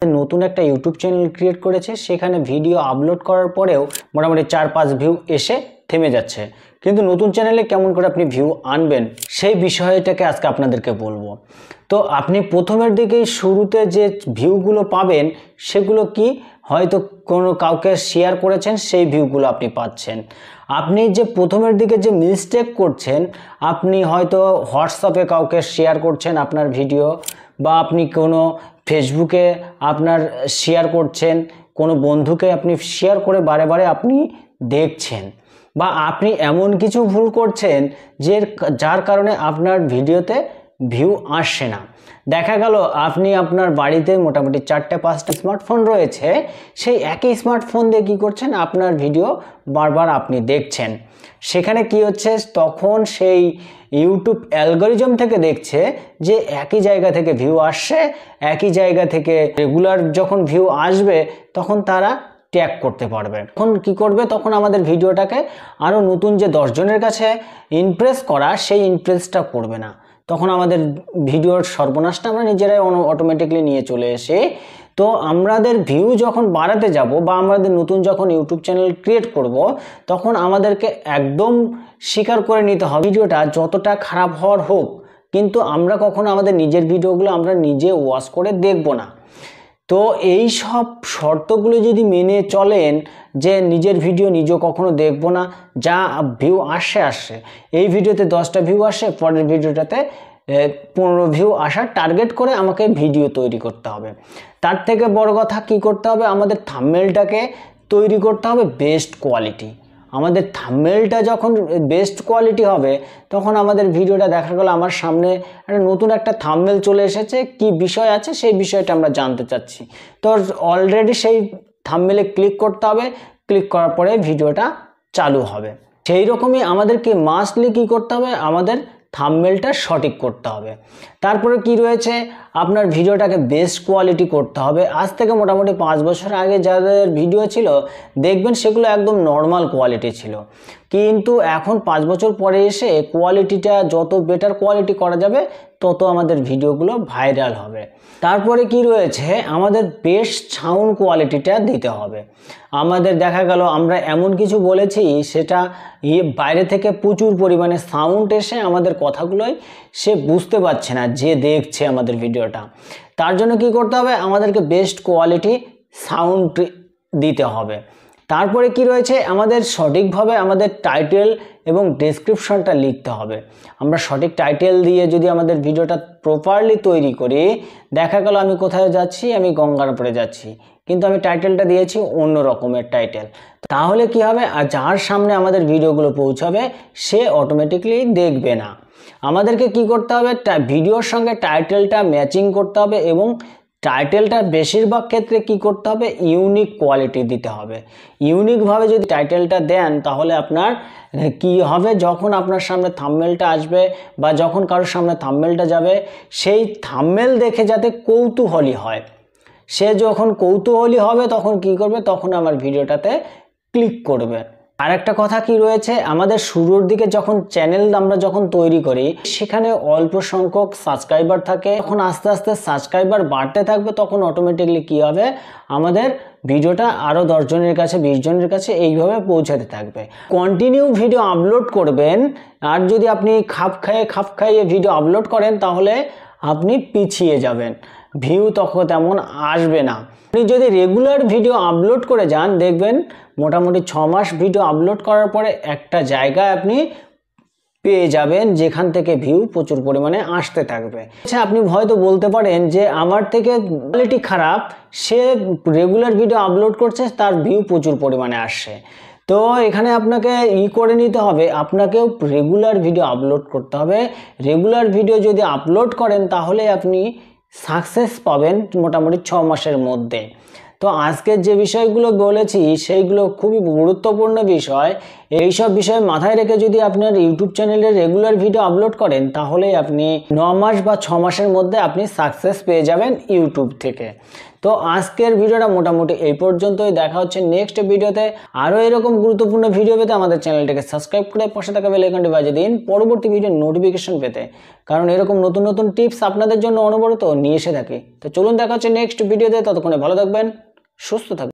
নতুন একটা YouTube channel create করেছে, সেখানে ভিডিও আপলোড করার পরেও মোটামুটি 4-5 ভিউ এসে থেমে যাচ্ছে। কিন্তু নতুন চ্যানেলে কেমন করে আপনি ভিউ আনবেন সেই বিষয়টাকে আজকে আপনাদেরকে বলবো। তো আপনি প্রথমের দিকেই শুরুতে যে ভিউগুলো পাবেন সেগুলো কি, হয়তো কোনো কাউকে শেয়ার করেছেন সেই ভিউগুলো আপনি পাচ্ছেন। আপনি যে প্রথমের দিকে যে মিস্টেক করছেন, আপনি হয়তো হোয়াটসঅ্যাপে কাউকে শেয়ার করছেন আপনার ভিডিও, বা আপনি কোনো ফেসবুকে আপনার শেয়ার করছেন, কোনো বন্ধুকে আপনি শেয়ার করে বারে বারে আপনি দেখছেন, বা আপনি এমন কিছু ভুল করছেন যার কারণে আপনার ভিডিওতে ভিউ আসছে না। দেখা গেল আপনি আপনার বাড়িতে মোটামুটি 4-5টা স্মার্টফোন রয়েছে, সেই একই স্মার্টফোন দিয়ে কী করছেন, আপনার ভিডিও বারবার আপনি দেখছেন। সেখানে কি হচ্ছে, তখন সেই ইউটিউব অ্যালগরিদম থেকে দেখছে যে একই জায়গা থেকে ভিউ আসছে, একই জায়গা থেকে রেগুলার যখন ভিউ আসবে তখন তারা ট্যাগ করতে পারবে। তখন কি করবে, তখন আমাদের ভিডিওটাকে আরও নতুন যে 10 জনের কাছে ইমপ্রেস করা, সেই ইমপ্রেসটা করবে না। তখন আমাদের ভিডিওর সর্বনাশটা আমরা নিজেরাই অটোমেটিকলি নিয়ে চলে এসে, তো আমাদের ভিউ যখন বাড়াতে যাব বা আমাদের নতুন যখন ইউটিউব চ্যানেল ক্রিয়েট করব, তখন আমাদেরকে একদম স্বীকার করে নিতে হবে ভিডিওটা যতটা খারাপ হওয়ার হোক, কিন্তু আমরা কখনো আমাদের নিজের ভিডিওগুলো আমরা নিজে ওয়াচ করে দেখব না। তো এই সব শর্তগুলো যদি মেনে চলেন, যে নিজের ভিডিও নিজে কখনো দেখব না, যা ভিউ আসে এই ভিডিওতে 10টা ভিউ আসে, পরের ভিডিওটাতে 15 ভিউ আসার টার্গেট করে আমাকে ভিডিও তৈরি করতে হবে। তার থেকে বড় কথা কি করতে হবে, আমাদের থাম্বনেলটাকে তৈরি করতে হবে বেস্ট কোয়ালিটি। আমাদের থাম্বনেলটা যখন বেস্ট কোয়ালিটি হবে, তখন আমাদের ভিডিওটা দেখা গেল আমার সামনে একটা নতুন একটা থাম্বনেল চলে এসেছে, কি বিষয় আছে সেই বিষয়টা আমরা জানতে চাচ্ছি, তো অলরেডি সেই থাম্বনেলে ক্লিক করতে হবে। ক্লিক করার পরে ভিডিওটা চালু হবে। সেই রকমই আমাদেরকে মাস্টলি কি করতে হবে, আমাদের থাম্বনেলটা সঠিক করতে হবে। তারপরে কি রয়েছে, আপনার ভিডিওটাকে বেস্ট কোয়ালিটি করতে হবে। আজ থেকে মোটামুটি 5 বছর আগে যাদের ভিডিও ছিল দেখবেন সেগুলো একদম নর্মাল কোয়ালিটি ছিল, কিন্তু এখন 5 বছর পরে এসে কোয়ালিটিটা যত বেটার কোয়ালিটি করা যাবে তত আমাদের ভিডিওগুলো ভাইরাল হবে। তারপরে কি রয়েছে, আমাদের বেস্ট সাউন্ড কোয়ালিটিটা দিতে হবে। আমাদের দেখা গেল আমরা এমন কিছু বলেছি, সেটা বাইরে থেকে প্রচুর পরিমাণে সাউন্ড এসে আমাদের কথাগুলোই সে বুঝতে পারছে না যে দেখছে আমাদের ভিডিওটা। তার জন্য কি করতে হবে, আমাদেরকে বেস্ট কোয়ালিটি সাউন্ড দিতে হবে। তারপরে কি রয়েছে, আমাদের সঠিকভাবে আমাদের টাইটেল এবং ডেসক্রিপশনটা লিখতে হবে। আমরা সঠিক টাইটেল দিয়ে যদি আমাদের ভিডিওটা প্রপারলি তৈরি করি, দেখা গেল আমি কোথায় যাচ্ছি, আমি গঙ্গারপুরে যাচ্ছি, কিন্তু আমি টাইটেলটা দিয়েছি অন্য রকমের টাইটেল, তাহলে কি হবে, আর যার সামনে আমাদের ভিডিওগুলো পৌঁছাবে সে অটোমেটিকলি দেখবে না। আমাদেরকে কি করতে হবে, ভিডিওর সঙ্গে টাইটেলটা ম্যাচিং করতে হবে, এবং টাইটেলটা বেশিরভাগ ক্ষেত্রে কি করতে হবে, ইউনিক কোয়ালিটি দিতে হবে। ইউনিকভাবে যদি টাইটেলটা দেন, তাহলে আপনার কি হবে, যখন আপনার সামনে থাম্বনেলটা আসবে বা যখন কারোর সামনে থাম্বনেলটা যাবে, সেই থাম্বনেল দেখে যাতে কৌতূহলী হয়, সে যখন কৌতূহলী হবে তখন কি করবে, তখন আমার ভিডিওটাতে ক্লিক করবে। আর একটা কথা কি রয়েছে, আমাদের শুরুর দিকে যখন চ্যানেল আমরা যখন তৈরি করি, সেখানে অল্প সংখ্যক সাবস্ক্রাইবার থাকে, তখন আস্তে আস্তে সাবস্ক্রাইবার বাড়তে থাকবে, তখন অটোমেটিকলি কি হবে, আমাদের ভিডিওটা আরও 10 জনের কাছে 20 জনের কাছে এইভাবে পৌঁছাতে থাকবে। কন্টিনিউ ভিডিও আপলোড করবেন, আর যদি আপনি খাপ খাইয়ে ভিডিও আপলোড করেন, তাহলে আপনি পিছিয়ে যাবেন, ভিউ তখন তেমন আসবে না। আপনি যদি রেগুলার ভিডিও আপলোড করে যান, দেখবেন মোটামুটি 6 মাস ভিডিও আপলোড করার পরে একটা জায়গায় আপনি পেয়ে যাবেন যেখান থেকে ভিউ প্রচুর পরিমাণে আসতে থাকবে। আচ্ছা, আপনি হয়তো বলতে পারেন যে আমার থেকে কোয়ালিটি খারাপ, সে রেগুলার ভিডিও আপলোড করছে, তার ভিউ প্রচুর পরিমাণে আসছে। তো এখানে আপনাকে করে নিতে হবে, আপনাকেও রেগুলার ভিডিও আপলোড করতে হবে। রেগুলার ভিডিও যদি আপলোড করেন, তাহলে আপনি সাকসেস পাবেন মোটামুটি 6 মাসের মধ্যে। তো আজকের যে বিষয়গুলো বলেছি সেইগুলো খুবই গুরুত্বপূর্ণ বিষয়। এই সব বিষয় মাথায় রেখে যদি আপনার ইউটিউব চ্যানেলে রেগুলার ভিডিও আপলোড করেন, তাহলে আপনি 9 মাস বা 6 মাসের মধ্যে আপনি সাকসেস পেয়ে যাবেন ইউটিউব থেকে। তো আজকের ভিডিওটা মোটামুটি এই পর্যন্তই। দেখা হচ্ছে নেক্সট ভিডিওতে। আরও এরকম গুরুত্বপূর্ণ ভিডিও পেতে আমাদের চ্যানেলটাকে সাবস্ক্রাইব করে পাশে থাকা বেল আইকনটি বাজিয়ে দিন পরবর্তী ভিডিওর নোটিফিকেশন পেতে, কারণ এরকম নতুন নতুন টিপস আপনাদের জন্য অনবরত নিয়ে এসে থাকি। তো চলুন দেখা হচ্ছে নেক্সট ভিডিওতে। ততক্ষণে ভালো থাকবেন, সুস্থ থাকবেন।